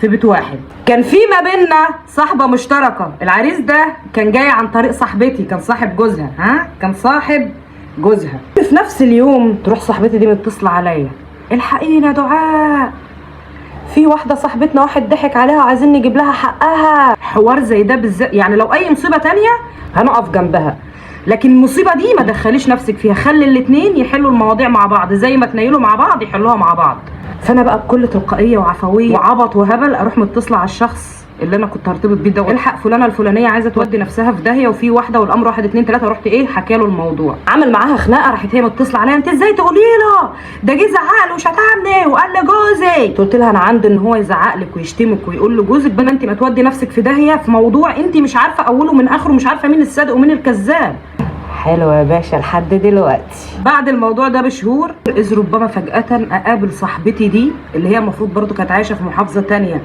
في بيت واحد. كان في ما بيننا صاحبه مشتركه، العريس ده كان جاي عن طريق صاحبتي، كان صاحب جوزها. كان صاحب جوزها. في نفس اليوم تروح صاحبتي دي متصله عليا: الحقينا يا دعاء، في واحده صاحبتنا واحد ضحك عليها وعايزين نجيب لها حقها. حوار زي ده بالذات، يعني لو اي مصيبه تانية هنقف جنبها، لكن المصيبه دي ما دخليش نفسك فيها، خلي الاتنين يحلوا المواضيع مع بعض، زي ما تنيلوا مع بعض يحلوها مع بعض. فانا بقى بكل تلقائيه وعفويه وعبط وهبل اروح متصله على الشخص اللي انا كنت هرتبط بيه ده: الحق فلانه الفلانيه عايزه تودي نفسها في داهيه وفي واحده والامر 1 2 3. رحت حكى له الموضوع، عمل معاها خناقه، راحت هي متصله عليا: انت ازاي تقولي له ده؟ جه زعق له وشتمني وقال لي جوزي. قلت لها: انا عندي ان هو يزعق لك ويشتمك ويقول له جوزك، بما انت ما تودي نفسك في داهيه في موضوع انت مش عارفه اوله من اخره، مش عارفه مين الصادق ومين الكذاب. حلو يا باشا لحد دلوقتي. بعد الموضوع ده بشهور، اذ ربما فجأة اقابل صاحبتي دي اللي هي المفروض برضو كانت عايشه في محافظه تانية